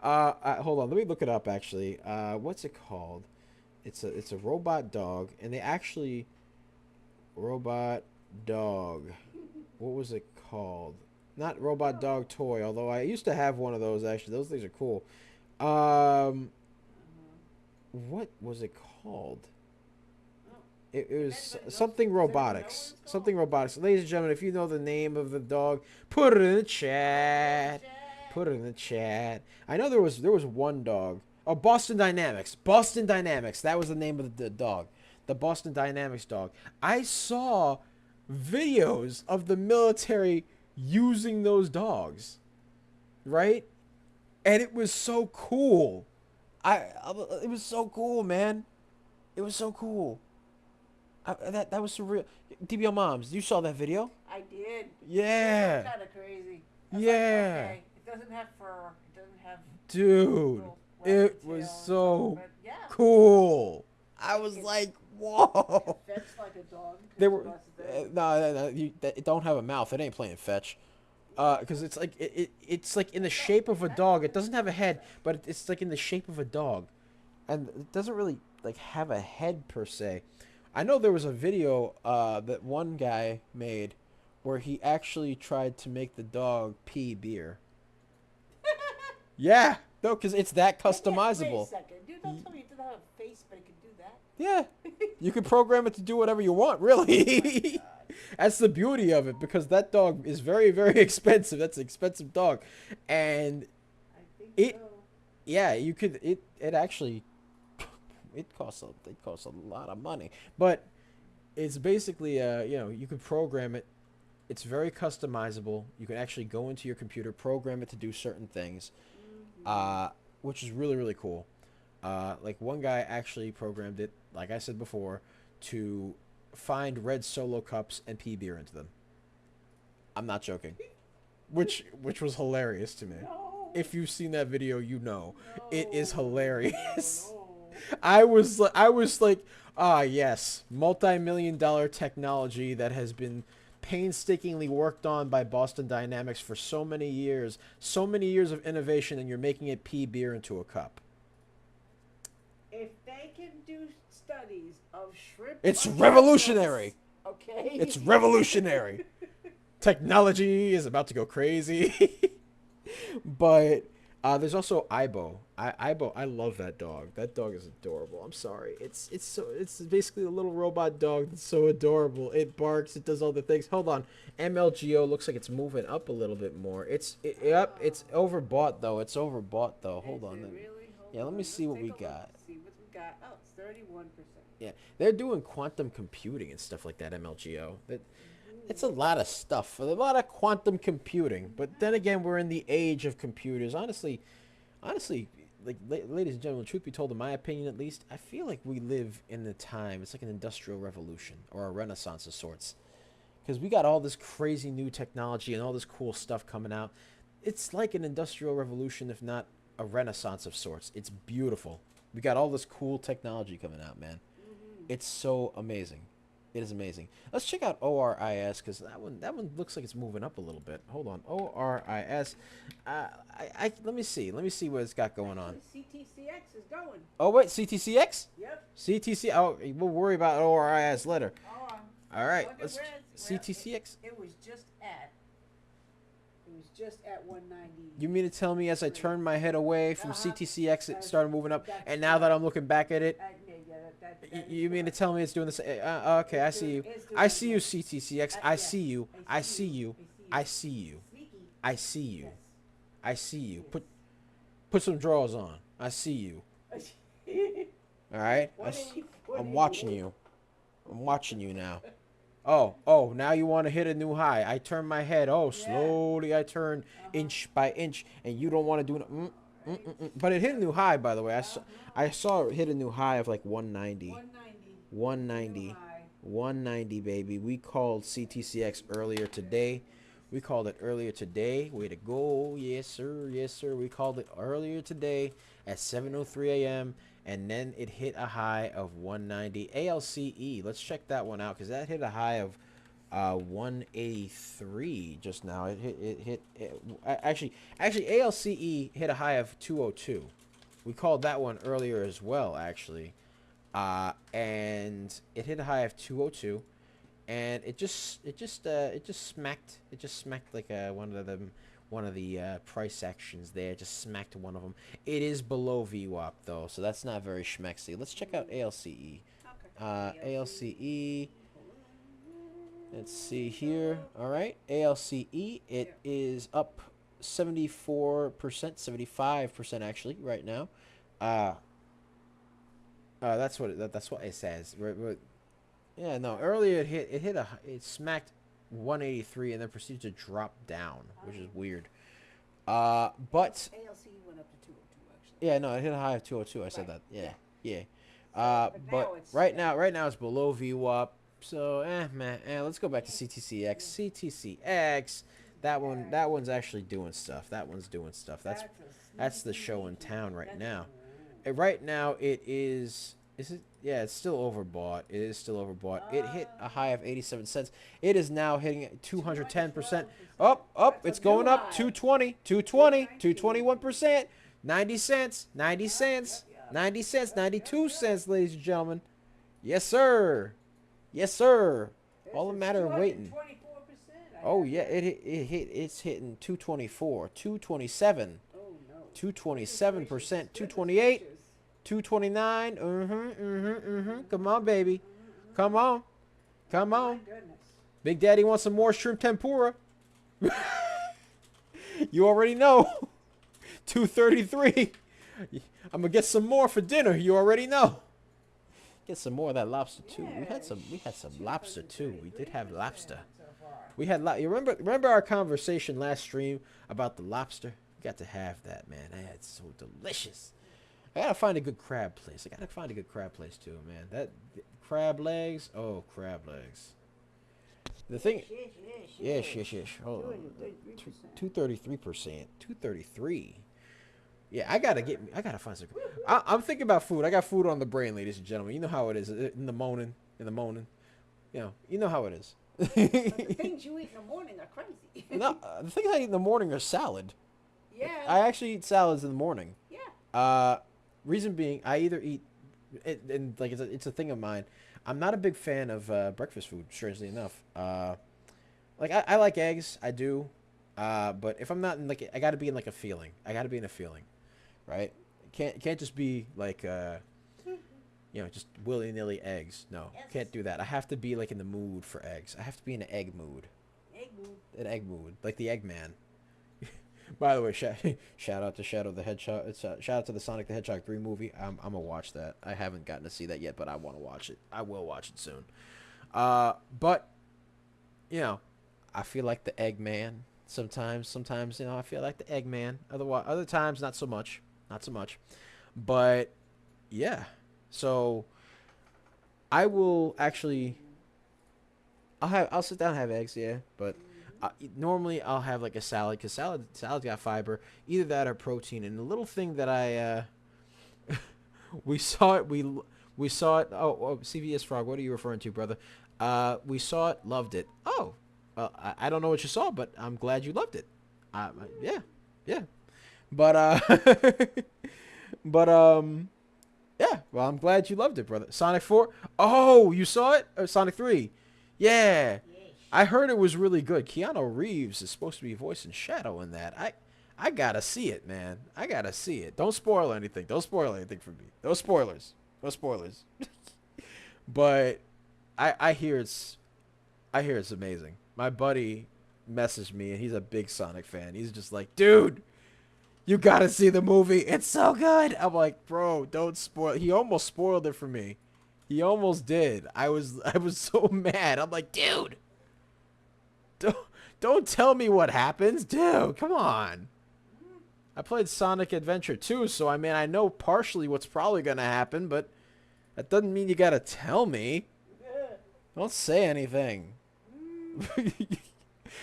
on. Let me look it up actually. What's it called? It's a robot dog, and they actually robot dog. What was it called? Not robot dog toy, although I used to have one of those actually. Those things are cool. What was it called? It was something robotics. Something robotics. Ladies and gentlemen, if you know the name of the dog, put it in the chat. Put it in the chat. I know there was one dog. Oh, Boston Dynamics. Boston Dynamics. That was the name of the dog. The Boston Dynamics dog. I saw videos of the military using those dogs. Right? And it was so cool. It was so cool, man. It was so cool. That was surreal. DBL Moms, you saw that video? I did. Yeah. It's kind of crazy. Yeah. Like, okay, it doesn't have fur. It doesn't have. Dude, it was so yeah. cool. I was like, whoa. Fetch like a dog. They were no. It don't have a mouth. It ain't playing fetch. Because it's like it's like in the shape of a dog. It doesn't have a head, but it's like in the shape of a dog, and it doesn't really like have a head per se. I know there was a video that one guy made where he actually tried to make the dog pee beer. Yeah, no, because it's that customizable. Wait a second. Dude, don't tell me it doesn't have a face, but it can do that. Yeah, you can program it to do whatever you want, really. Oh That's the beauty of it, because that dog is very, very expensive. That's an expensive dog, and I think so. yeah, you could it actually. It costs a lot of money, but it's basically you can program it. It's very customizable. You can actually go into your computer, program it to do certain things, which is really, really cool. Like one guy actually programmed it, like I said before, to find red Solo cups and pee beer into them. I'm not joking. Which was hilarious to me. No. If you've seen that video, you know. It is No. hilarious. No. I was like, ah, yes, multi-million-dollar technology that has been painstakingly worked on by Boston Dynamics for so many years of innovation, and you're making it pee beer into a cup. If they can do studies of shrimp, It's orgasms, revolutionary. Okay. It's revolutionary. Technology is about to go crazy. But there's also Aibo. Aibo, I love that dog. That dog is adorable. I'm sorry. It's basically a little robot dog that's so adorable. It barks. It does all the things. Hold on. MLGO looks like it's moving up a little bit more. It's overbought though. It's overbought though. Hold on. Really? Yeah, let me see what we got. See what we got. Oh, it's 31%. Yeah, they're doing quantum computing and stuff like that. MLGO. It's a lot of stuff. A lot of quantum computing. But then again, we're in the age of computers. Honestly, like, ladies and gentlemen, truth be told, in my opinion at least, I feel like we live in the time. It's like an industrial revolution or a renaissance of sorts. Because we got all this crazy new technology and all this cool stuff coming out. It's like an industrial revolution, if not a renaissance of sorts. It's beautiful. We got all this cool technology coming out, man. It's so amazing. It is amazing. Let's check out ORIS because that one looks like it's moving up a little bit. Hold on, ORIS. Let me see what it's got going on. CTCX is going. Oh wait, CTCX. Yep. CTC. Oh, we'll worry about ORIS later. Oh, All right, look at let's where CTCX. It was just at 190. You mean to tell me as I turned my head away from CTCX, it started moving up, and now that I'm looking back at it, you mean to tell me it's doing this? Okay, I see you. I see you, CTCX. I see you. I see you. I see you. I see you. I see you. Put some drawers on. I see you. All right. I'm watching you. I'm watching you now. Oh, now you want to hit a new high. I turn my head. Oh, slowly I turn inch by inch, and you don't want to do it. But it hit a new high, by the way. I saw it hit a new high of like 190. 190, baby. We called CTCX earlier today. Way to go. Yes, sir. Yes, sir. We called it earlier today at 7:03 a.m. And then it hit a high of 190. ALCE. Let's check that one out because that hit a high of 183 just now. Actually ALCE hit a high of 202. We called that one earlier as well, actually. And it hit a high of 202, and it just smacked like one of the price actions there. Just smacked one of them. It is below VWAP though, so that's not very schmexy. Let's check out ALCE. ALCE. Let's see here. All right, ALCE. It is up 74%, 75% actually right now. That's what it says. Yeah, no. Earlier it smacked 183 and then proceeded to drop down, which is weird. But ALC went up to 202 actually. yeah, no, it hit a high of 202. I said that. Yeah. But it's right now it's below VWAP. So man, let's go back to CTCX. CTCX. That one's actually doing stuff. That's the show in town right now. Right now it is. Is it? Yeah, it's still overbought. It is still overbought. It hit a high of 87 cents. It is now hitting 210%. Up. It's going up. 220, 221%. 90 cents, 90 cents, 90 cents, 92 cents, ladies and gentlemen. Yes, sir. Yes, sir. All a matter of waiting. Oh yeah, it's hitting 224, 227, 227%, 228, 229. Come on, baby. Come on. Big Daddy wants some more shrimp tempura. You already know. 233. I'm gonna get some more for dinner. You already know. Get some more of that lobster too. We had some lobster too. We did have lobster. We had you remember our conversation last stream about the lobster? You got to have that, man. That's so delicious. I gotta find a good crab place. I gotta find a good crab place too, man. That crab legs. Oh, crab legs. The thing. Yes. Oh, 233%. 233. Yeah, I gotta find some. I'm thinking about food. I got food on the brain, ladies and gentlemen. You know how it is in the morning. You know how it is. But the things you eat in the morning are crazy. No, the things I eat in the morning are salad. Yeah. I actually eat salads in the morning. Yeah. Reason being, I either eat, and like it's a thing of mine. I'm not a big fan of breakfast food, strangely enough. Like I like eggs, I do, but if I'm not in like, I got to be in like a feeling. I got to be in a feeling, right? It can't just be like just willy nilly eggs. No, Yes. can't do that. I have to be like in the mood for eggs. I have to be in an egg mood. Egg mood. An egg mood, like the Eggman. By the way, shout out to Shadow the Hedgehog. Shout out to the Sonic the Hedgehog 3 movie. I'm gonna watch that. I haven't gotten to see that yet, but I want to watch it. I will watch it soon. But I feel like the Eggman sometimes. I feel like the Eggman. Other times, not so much. But yeah. So I will actually. I'll sit down and have eggs. Yeah, but. Normally I'll have like a salad because salad's got fiber, either that or protein. And the little thing that I we saw it. Oh, CVS Frog, what are you referring to, brother? We saw it, loved it. Oh, I don't know what you saw, but I'm glad you loved it. Yeah. But yeah. Well, I'm glad you loved it, brother. Sonic 4. Oh, you saw it? Sonic 3. Yeah. I heard it was really good. Keanu Reeves is supposed to be voicing Shadow in that. I gotta see it, man. I gotta see it. Don't spoil anything. Don't spoil anything for me. No spoilers. But I hear it's amazing. My buddy messaged me and he's a big Sonic fan. He's just like, dude, you gotta see the movie. It's so good. I'm like, bro, don't spoil. He almost spoiled it for me. He almost did. I was so mad. I'm like, dude. Don't tell me what happens, dude. Come on. I played Sonic Adventure 2, so I mean I know partially what's probably gonna happen, but that doesn't mean you gotta tell me. Don't say anything.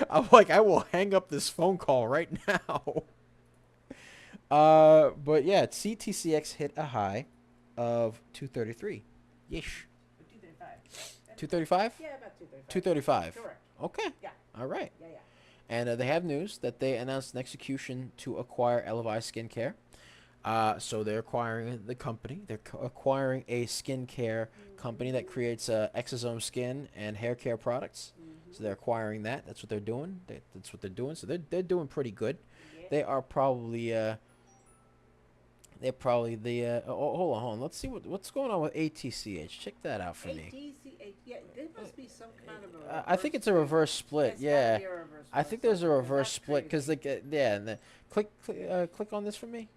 I'm like, I will hang up this phone call right now. But yeah, CTCX hit a high of 233. Yeesh. 235. 235? Yeah, about 235. 235. Correct. Okay. Yeah. All right. Yeah. And they have news that they announced an execution to acquire Elevai Skincare. So they're acquiring the company. They're acquiring a skincare company that creates exosome skin and hair care products. So they're acquiring that. That's what they're doing. That's what they're doing. So they're doing pretty good. Yeah. They are probably hold on. Let's see what's going on with ATCH. Check that out for me. ATCH. Yeah, there must be some kind of a. I think it's a reverse split. It's Yeah. gotta be a reverse I split, think there's a something, reverse that's split because crazy. like and then click on this for me.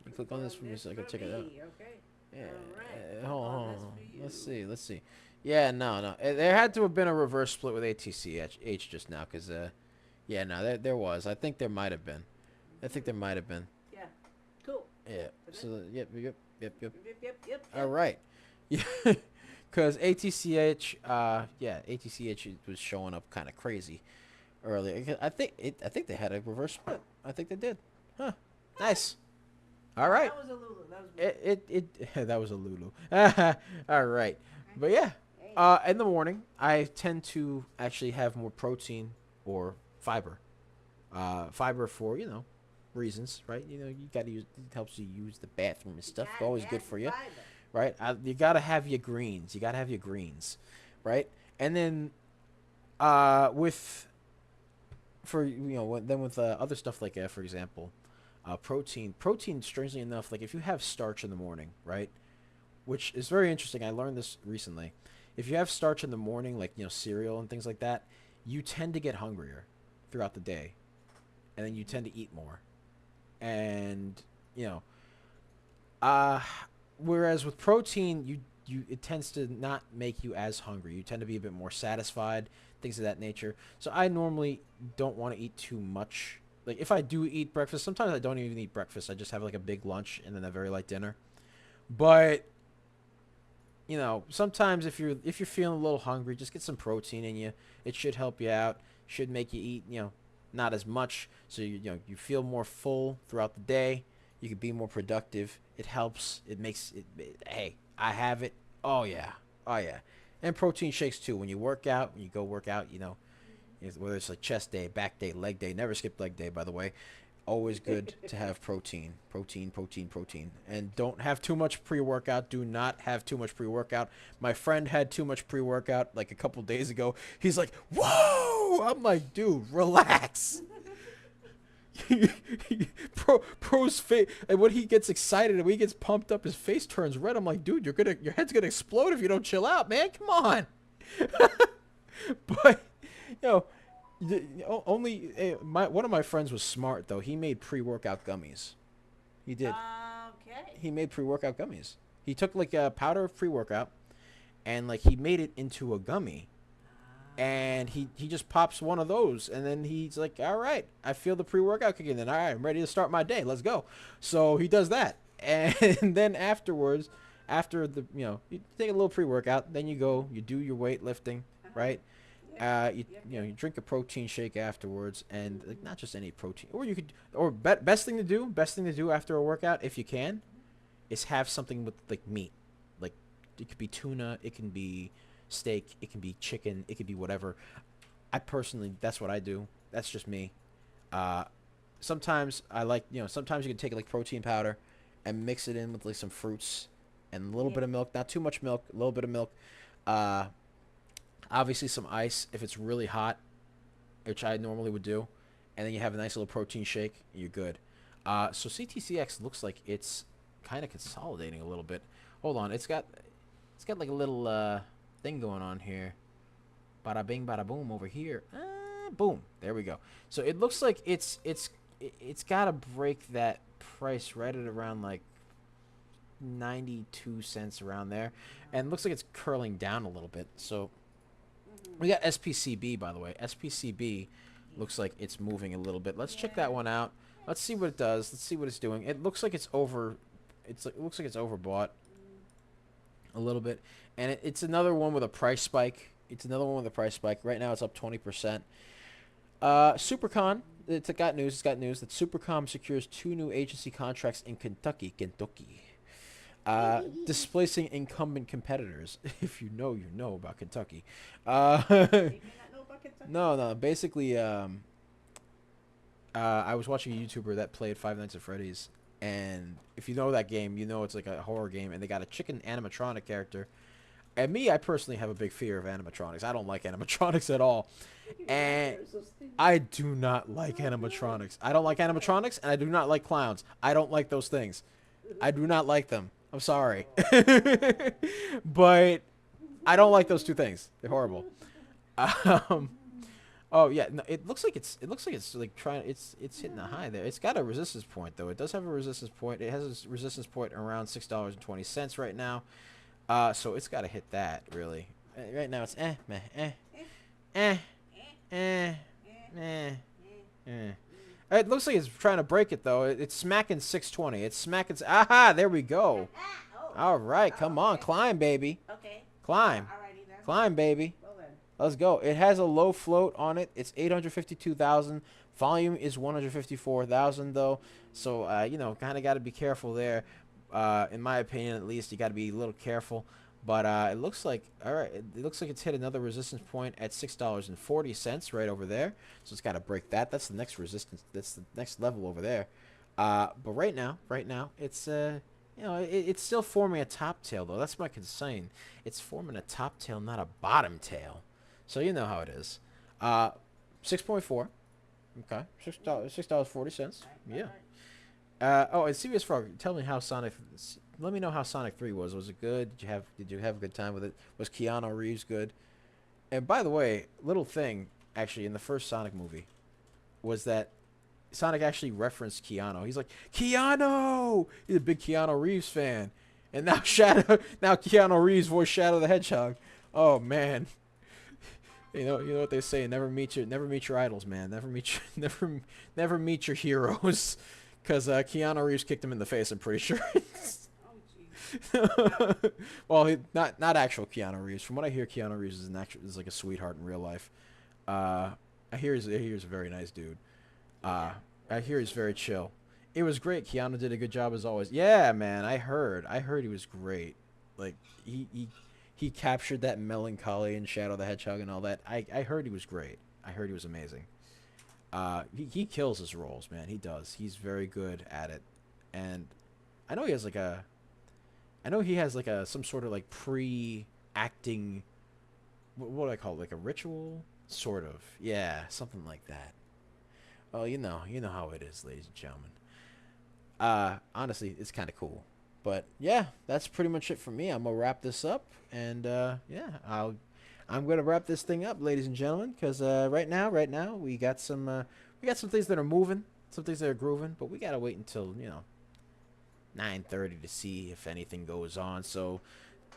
You click on this for me so I can check it out. Okay. Yeah. Alright. Hold Oh, on. that's for you. Let's see. Yeah, no. There had to have been a reverse split with ATCH just now because there was. I think there might have been. Yeah. Cool. Yeah. So yep. Yep. All right. Yeah. Because ATCH was showing up kind of crazy earlier. I think they had a reverse split. I think they did. Huh. Nice. All right. That was a Lulu. That was a Lulu. All right. But yeah. In the morning, I tend to actually have more protein or fiber. Fiber for reasons, right? You gotta use. It helps you use the bathroom and stuff. Yeah, Always yeah, good for you. fiber. Right? You gotta have your greens. Right? And then, with other stuff like for example, protein. Protein, strangely enough, like if you have starch in the morning, right? Which is very interesting. I learned this recently. If you have starch in the morning, like cereal and things like that, you tend to get hungrier throughout the day, and then you tend to eat more, and whereas with protein, it tends to not make you as hungry. You tend to be a bit more satisfied, things of that nature. So I normally don't want to eat too much. like if I do eat breakfast, sometimes I don't even eat breakfast. I just have like a big lunch and then a very light dinner. But you know, sometimes if you're feeling a little hungry, just get some protein in you. It should help you out. Should make you eat, you know, not as much, so you feel more full throughout the day. You can be more productive. It helps. It makes it. Hey, I have it. Oh yeah, oh yeah. And protein shakes too. When you work out, when you go work out, you know, whether it's like chest day, back day, leg day. Never skip leg day, by the way. Always good to have protein. And don't have too much pre-workout. Do not have too much pre-workout. My friend had too much pre-workout like a couple days ago. He's like, whoa! I'm like, dude, relax. Pro's face, and when he gets excited and when he gets pumped up, his face turns red. I'm like, dude, your head's gonna explode if you don't chill out, man. Come on. But, you know, one of my friends was smart though. He made pre-workout gummies. He did. Okay. He made pre-workout gummies. He took like a powder of pre-workout, and like he made it into a gummy, and he just pops one of those, and then he's like, all right, I feel the pre-workout kicking in. All right, I'm ready to start my day. Let's go. So he does that, and then afterwards, after the you take a little pre-workout, then you go, you do your weightlifting, right? You drink a protein shake afterwards, and like not just any protein, or you could, or best thing to do after a workout, if you can, is have something with like meat. Like it could be tuna, it can be steak, it can be chicken, it could be whatever. I personally, that's what I do. That's just me. Sometimes I like, sometimes you can take like protein powder and mix it in with like some fruits and a little bit of milk, not too much milk, a little bit of milk. Obviously some ice if it's really hot, which I normally would do, and then you have a nice little protein shake, and you're good. So CTCX looks like it's kind of consolidating a little bit. Hold on, it's got like a little thing going on here. Bada bing, bada boom over here. Boom, there we go. So it looks like it's got to break that price right at around like 92 cents around there, and it looks like it's curling down a little bit. So we got SPCB, by the way. SPCB looks like it's moving a little bit. Let's check that one out. Let's see what it does. Let's see what it's doing. It looks like it's over. It looks like it's overbought a little bit, and it's another one with a price spike. Right now, it's up 20%. Supercon. It's got news that Supercom secures 2 new agency contracts in Kentucky. Displacing incumbent competitors. If you know about Kentucky. No. Basically, I was watching a YouTuber that played Five Nights at Freddy's, and if you know that game, you know it's like a horror game, and they got a chicken animatronic character. And me, I personally have a big fear of animatronics. I don't like animatronics at all. And I do not like animatronics. I don't like animatronics, and I do not like clowns. I don't like those things. I do not like them. I'm sorry. But I don't like those two things. They're horrible. Oh yeah, no, it looks like it's like it's hitting a high there. It's got a resistance point though. It does have a resistance point. It has a resistance point around $6.20 right now. So it's got to hit that really. Right now it's It looks like it's trying to break it though. It's smacking 620. It's smacking. Aha! There we go. All right, come on, climb, baby. Okay. Climb. Alrighty then. Climb, baby. Well then. Let's go. It has a low float on it. It's 852,000. Volume is 154,000 though. So kind of got to be careful there. In my opinion, at least, you got to be a little careful. But it looks like It looks like it's hit another resistance point at $6.40 right over there. So it's got to break that. That's the next resistance. That's the next level over there. But right now, it's it's still forming a top tail though. That's my concern. It's forming a top tail, not a bottom tail. So you know how it is. 6.4. Okay, $6.40. Yeah. And CBS Frog, tell me how Sonic. Let me know how Sonic 3 was. Was it good? Did you have a good time with it? Was Keanu Reeves good? And by the way, little thing actually in the first Sonic movie was that Sonic actually referenced Keanu. He's like, Keanu! He's a big Keanu Reeves fan. And now Keanu Reeves voiced Shadow the Hedgehog. Oh man. You know what they say. Never meet your idols, man. Never meet your heroes. Because Keanu Reeves kicked him in the face. I'm pretty sure. Oh, jeez. Well, not actual Keanu Reeves. From what I hear, Keanu Reeves is like a sweetheart in real life. I hear he's a very nice dude. I hear he's very chill. It was great. Keanu did a good job as always. Yeah, man. I heard he was great. Like he captured that melancholy in Shadow the Hedgehog and all that. I heard he was great. I heard he was amazing. He kills his roles, man. He does. He's very good at it. And I know he has some sort of like pre-acting, what do I call it? Like a ritual? Sort of. Yeah, something like that. Well, you know how it is, ladies and gentlemen. Honestly, it's kind of cool. But yeah, that's pretty much it for me. I'm gonna wrap this up, and yeah, I'm gonna wrap this thing up, ladies and gentlemen, because right now we got some things that are moving, some things that are grooving, but we gotta wait until 9:30 to see if anything goes on. So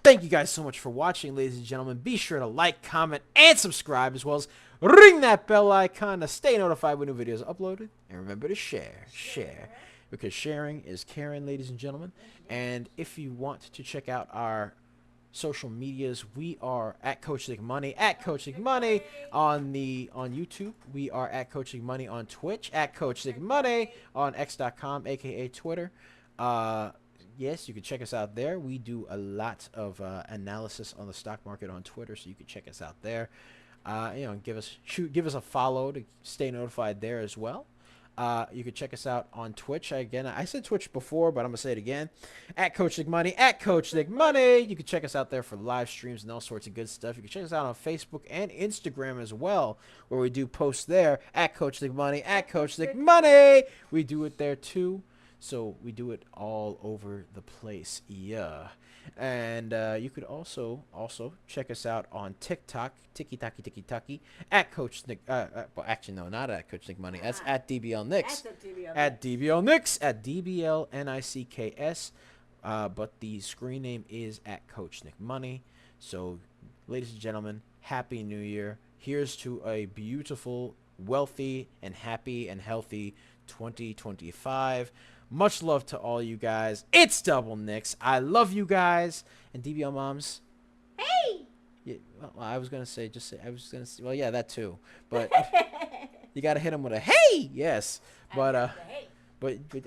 thank you guys so much for watching, ladies and gentlemen. Be sure to like, comment, and subscribe, as well as ring that bell icon to stay notified when new videos are uploaded. And remember to share, because sharing is caring, ladies and gentlemen. And if you want to check out our social medias, we are at Coaching Money, on YouTube. We are at Coaching Money on Twitch, at Coaching Money on X.com, aka Twitter. Yes, you can check us out there. We do a lot of analysis on the stock market on Twitter, so you can check us out there. Give us a follow to stay notified there as well. You can check us out on Twitch. Again, I said Twitch before, but I'm gonna say it again. At Coach Nick Money, at Coach Nick Money. You can check us out there for live streams and all sorts of good stuff. You can check us out on Facebook and Instagram as well, where we do posts there. At Coach Nick Money, at Coach Nick Money. We do it there too. So we do it all over the place. Yeah. And you could also check us out on TikTok, Tiki at Coach Nick. Well, actually, no, not at Coach Nick Money. That's at DBL Nicks. At DBL Nicks. At DBL NICKS. But the screen name is at Coach Nick Money. So, ladies and gentlemen, Happy New Year. Here's to a beautiful, wealthy, and happy and healthy 2025. Much love to all you guys. It's Double Nicks. I love you guys. And DBL moms. Hey! Yeah, well, I was going to say, well, yeah, that too. But you got to hit them with a hey. Yes. But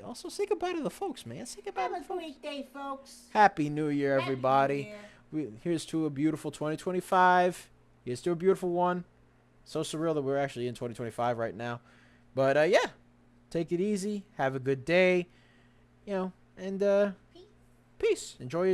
also say goodbye to the folks, man. Say goodbye to the folks. Have a great day, folks. Happy New Year, everybody. Here's to a beautiful 2025. Here's to a beautiful one. So surreal that we're actually in 2025 right now. But, yeah. Take it easy. Have a good day. And peace. Enjoy your